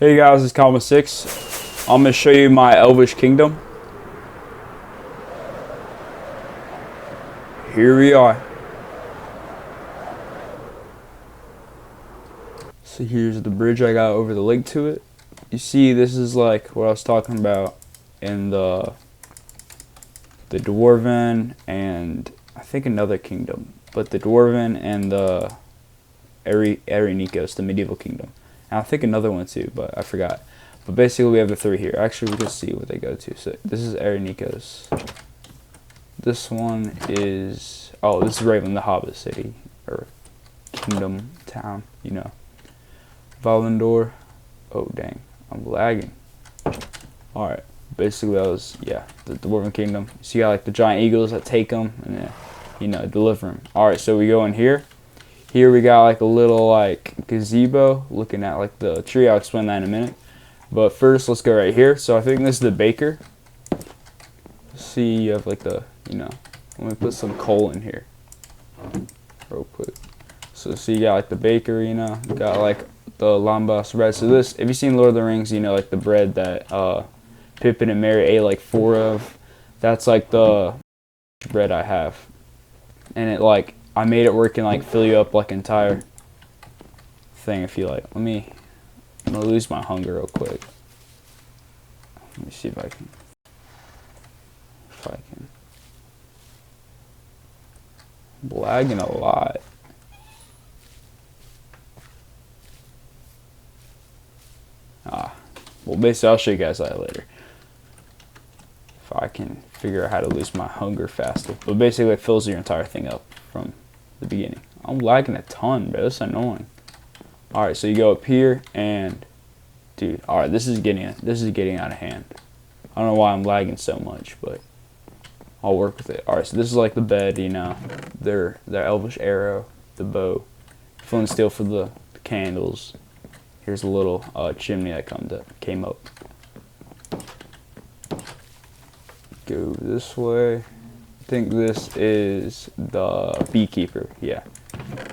Hey guys, it's Calma 6. I'm going to show you my Elvish kingdom. Here we are. So here's the bridge I got over the lake to it. You see, this is like what I was talking about in the Dwarven and I think another kingdom. But the Dwarven and the Nikos, the medieval kingdom. And I think another one too, but I forgot. But basically we have the three here. Actually, we can see what they go to. So this is Nikos. This one is, oh, this is Raven, the Hobbit city, or kingdom, town, you know. Valendor. Oh, dang, I'm lagging. Alright, basically that was, yeah, the Dwarven kingdom. So you got like the giant eagles that take them and then, you know, deliver them. Alright, so we go in here. Here we got like a little like gazebo looking at like the tree. I'll explain that in a minute. But first, let's go right here. So I think this is the baker. See, you have like the, you know, let me put some coal in here real quick. So see, you got like the baker, you know, you got like the lambas bread. So this, if you've seen Lord of the Rings, you know, like the bread that Pippin and Merry ate like 4 of. That's like the bread I have. And it like, I made it work and like fill you up like entire thing if you like. I'm gonna lose my hunger real quick. Let me see if I can. I'm lagging a lot. Well, basically I'll show you guys that later. If I can figure out how to lose my hunger faster. But basically it fills your entire thing up from the beginning. I'm lagging a ton, bro. That's annoying. Alright, so you go up here and dude, alright, this is getting out of hand. I don't know why I'm lagging so much, but I'll work with it. Alright, so this is like the bed, you know. Their Elvish arrow, the bow, flint and steel for the candles. Here's a little chimney that came up. Go this way. I think this is the beekeeper. Yeah.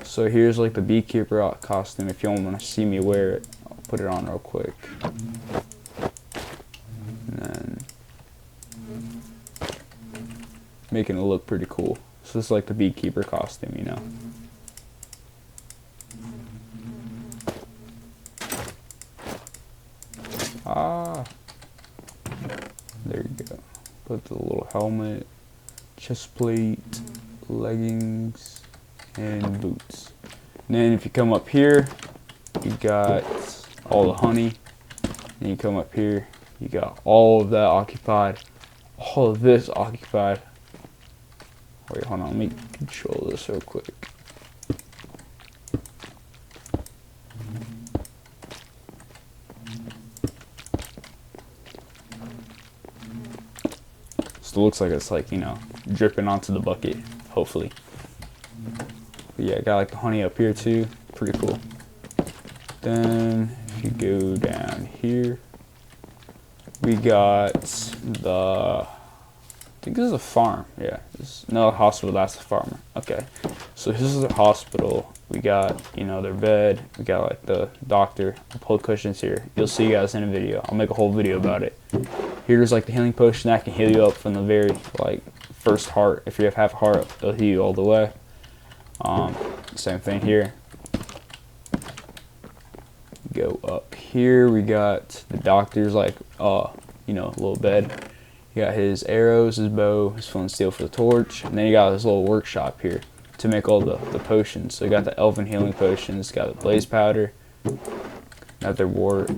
So here's like the beekeeper costume. If you don't want to see me wear it, I'll put it on real quick. And then making it look pretty cool. So this is like the beekeeper costume, you know. There you go. Put the little helmet, chest plate, leggings, and boots. And then if you come up here, you got all the honey. And you come up here, you got all of that occupied. All of this occupied. Wait, hold on, let me control this real quick. So it looks like it's like, you know, dripping onto the bucket, hopefully. But yeah, got like the honey up here too, pretty cool. Then if you go down here, we got the, I think this is a farm, yeah. No, hospital, that's a farmer. Okay, so this is a hospital. We got, you know, their bed. We got like the doctor. I'll pull cushions here. You'll see you guys in a video. I'll make a whole video about it. Here's like the healing potion that can heal you up from the very like first heart. If you have half a heart, it'll heal you all the way. Same thing here. Go up here. We got the doctor's like you know, little bed. You got his arrows, his bow, his flint and steel for the torch, and then you got this little workshop here to make all the potions. So you got the elven healing potions, got the blaze powder, got their wart,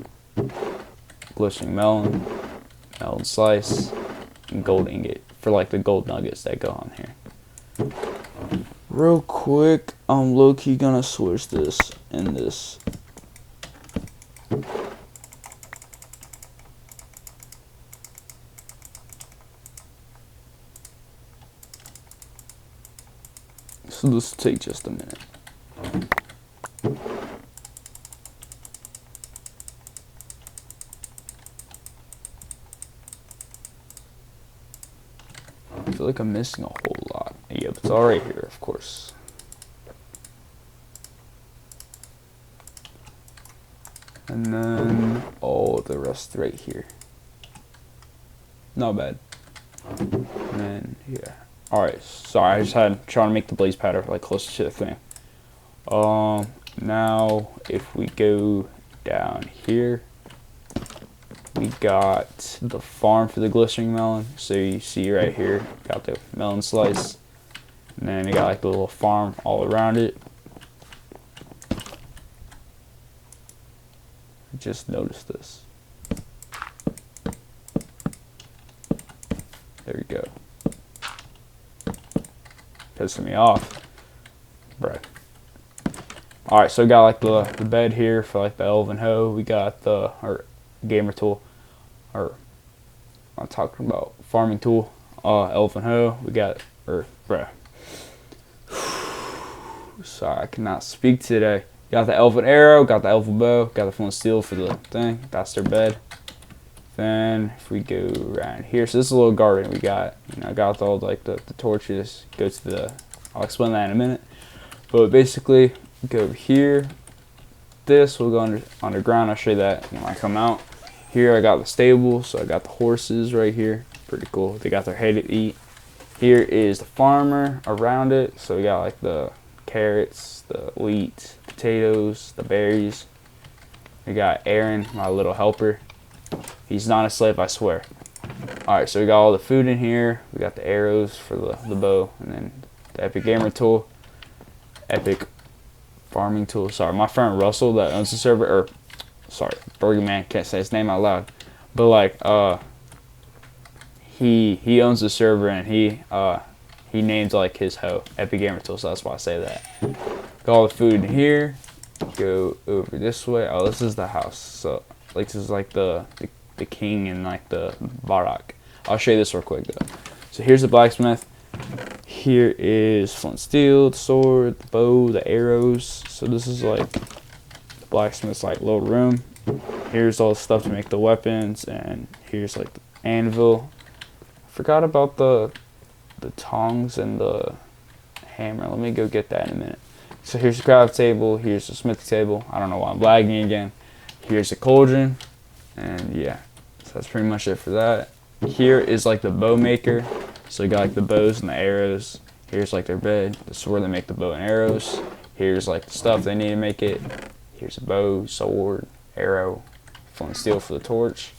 glistening melon slice, and gold ingot for like the gold nuggets that go on here. Real quick, I'm low-key gonna switch this and this. So this will take just a minute. I feel like I'm missing a whole lot. Yeah, but it's all right here, of course. And then all the rest right here. Not bad. And then, yeah. Alright, sorry, I just had trying to make the blaze powder like closer to the thing. Now if we go down here, we got the farm for the glistening melon. So you see right here, got the melon slice. And then you got like the little farm all around it. Just noticed this. There we go. Pissing me off. Bruh. Alright, so we got like the bed here for like the elven hoe. We got the gamer tool. Or I'm talking about farming tool. Elven hoe. We got bruh. Sorry, I cannot speak today. Got the elven arrow, got the elven bow, got the flint steel for the thing. That's their bed. Then if we go around here, so this is a little garden we got. You know, got all like the torches. Go to the. I'll explain that in a minute. But basically, go over here. This will go underground. I'll show you that when I come out. Here I got the stable, so I got the horses right here. Pretty cool. They got their hay to eat. Here is the farmer around it. So we got like the carrots, the wheat, potatoes, the berries. We got Aaron, my little helper. He's not a slave, I swear. Alright, so we got all the food in here. We got the arrows for the bow, and then the epic gamer tool, epic farming tool. Sorry, my friend Russell that owns the server, or sorry, Burger Man, can't say his name out loud. But like he owns the server, and he named like his hoe epic gamer tool, so that's why I say that. Got all the food in here. Go over this way. Oh, this is the house. So like this is like the king and like the barak. I'll show you this real quick though. So here's the blacksmith. Here is flint steel, the sword, the bow, the arrows. So this is like the blacksmith's like little room. Here's all the stuff to make the weapons, and here's like the anvil. I forgot about the tongs and the hammer. Let me go get that in a minute. So here's the craft table, here's the smith table. I don't know why I'm lagging again. Here's the cauldron, and yeah, so that's pretty much it for that. Here is like the bow maker. So you got like the bows and the arrows. Here's like their bed, the sword they make the bow and arrows. Here's like the stuff they need to make it. Here's a bow, sword, arrow, flint steel for the torch.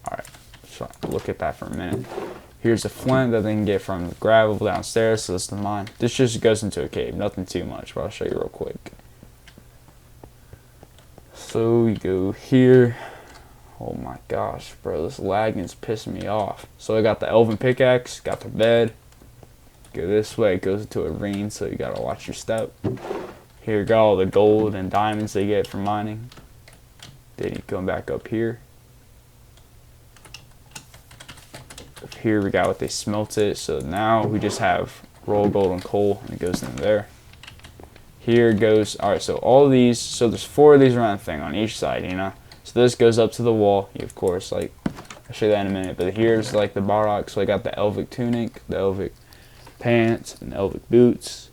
Alright, so look at that for a minute. Here's the flint that they can get from the gravel downstairs, so this is the mine. This just goes into a cave, nothing too much, but I'll show you real quick. So we go here. Oh my gosh, bro, this lagging is pissing me off. So I got the elven pickaxe, got the bed. Go this way, it goes into a ravine, so you gotta watch your step. Here, got all the gold and diamonds they get from mining. Then you come back up here. Up here we got what they smelt it, so now we just have raw gold and coal, and it goes in there. Here goes, alright, so all of these, so there's 4 of these around the thing on each side, you know. So this goes up to the wall, of course, like, I'll show you that in a minute. But here's like the barak, so I got the elvic tunic, the elvic pants, and the elvic boots,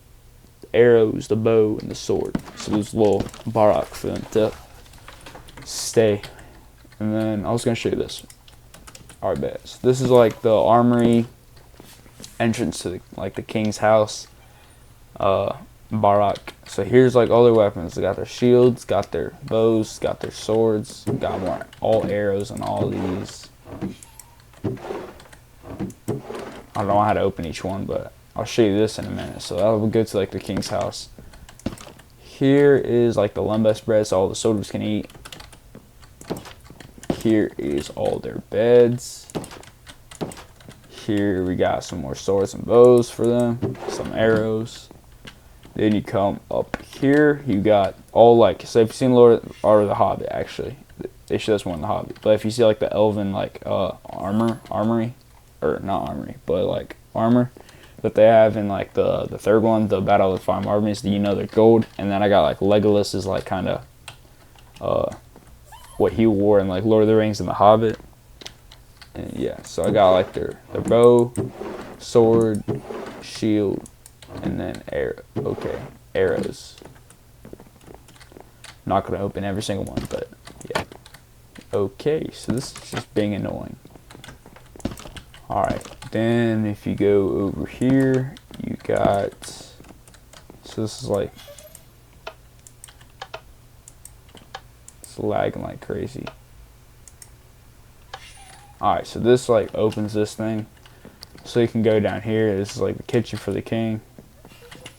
the arrows, the bow, and the sword. So there's little barak for them to stay. And then I was going to show you this. Alright, bet. So this is like the armory entrance to the king's house. Barak. So here's like all their weapons. They got their shields, got their bows, got their swords, got more all arrows and all these. I don't know how to open each one, but I'll show you this in a minute. So that'll go to like the king's house. Here is like the lembas bread, so all the soldiers can eat. Here is all their beds. Here we got some more swords and bows for them, some arrows. Then you come up here, you got all like, so if you've seen Lord or the Hobbit, actually, they show this one in the Hobbit. But if you see like the elven like armory, or not armory, but like armor that they have in like the third one, the Battle of the Five Armies, you know they're gold. And then I got like Legolas is like kind of what he wore in like Lord of the Rings and the Hobbit. And yeah, so I got like their bow, sword, shield, and then arrows. not going to open every single one, but yeah. Okay, so this is just being annoying. Alright, then if you go over here, you got, so this is like, it's lagging like crazy. Alright, so this like opens this thing, so you can go down here. This is like the kitchen for the king.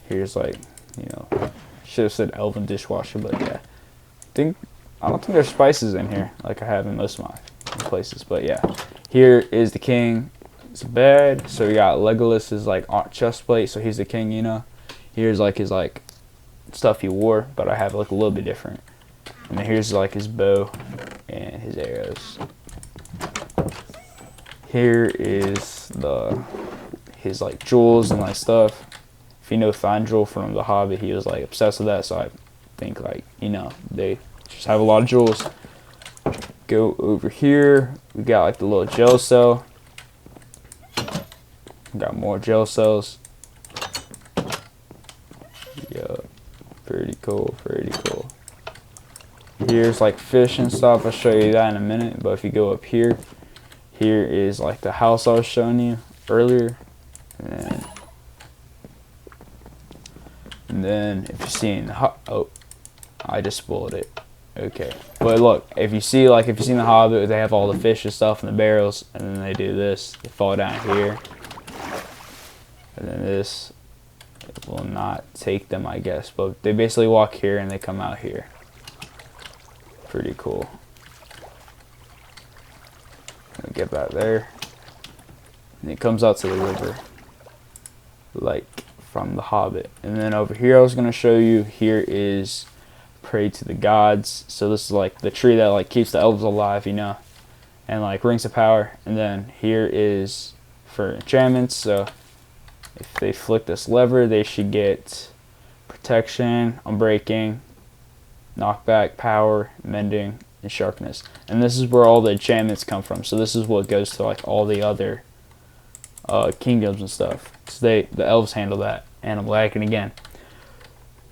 Here's like, you know, should have said elven dishwasher, but yeah. I don't think there's spices in here like I have in most of my places, but yeah. Here is the king. It's a bed. So we got Legolas's like chest plate, so he's the king, you know. Here's like his like stuff he wore, but I have like a little bit different. And then here's like his bow and his arrows. Here is his like jewels and like stuff. If you know Thranduil from The Hobbit, he was like obsessed with that, so I think like, you know, they just have a lot of jewels. Go over here, we got like the little gel cell. We got more gel cells. Yeah, pretty cool, pretty cool. Here's like fish and stuff. I'll show you that in a minute, but if you go up here, here is like the house I was showing you earlier. And then if you're seeing oh, I just spoiled it. Okay, but look, if you see like if you've seen The Hobbit, they have all the fish and stuff in the barrels, and then they do this. They fall down here, and then this will not take them, I guess. But they basically walk here and they come out here. Pretty cool. Get back there, and it comes out to the river, like from The Hobbit. And then over here, I was gonna show you. Here is pray to the gods. So this is like the tree that like keeps the elves alive, you know, and like rings of power. And then here is for enchantments. So if they flick this lever, they should get protection, unbreaking, knockback, power, mending, and sharpness. And this is where all the enchantments come from. So this is what goes to like all the other kingdoms and stuff. So the elves handle that. And I'm lagging again.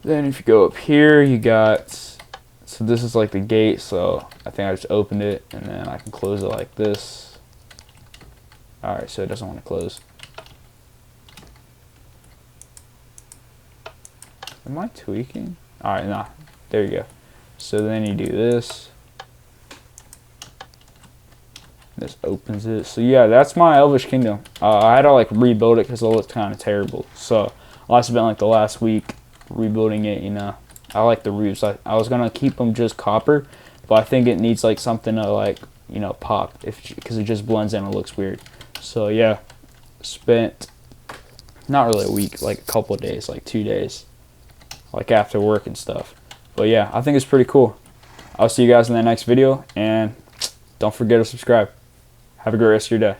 Then if you go up here, you got, so this is like the gate. So I think I just opened it, and then I can close it like this. Alright, so it doesn't want to close. Am I tweaking? Alright, nah, there you go. So then you do this. This opens it. So yeah, that's my Elvish kingdom. I had to like rebuild it because it looked kind of terrible. So I spent like the last week rebuilding it, you know. I like the roofs. I was gonna keep them just copper, but I think it needs like something to like, you know, pop, because it just blends in and looks weird. So yeah, spent not really a week, like a couple of days, like 2 days, like after work and stuff. But yeah, I think it's pretty cool. I'll see you guys in the next video, and don't forget to subscribe. Have a great rest of your day.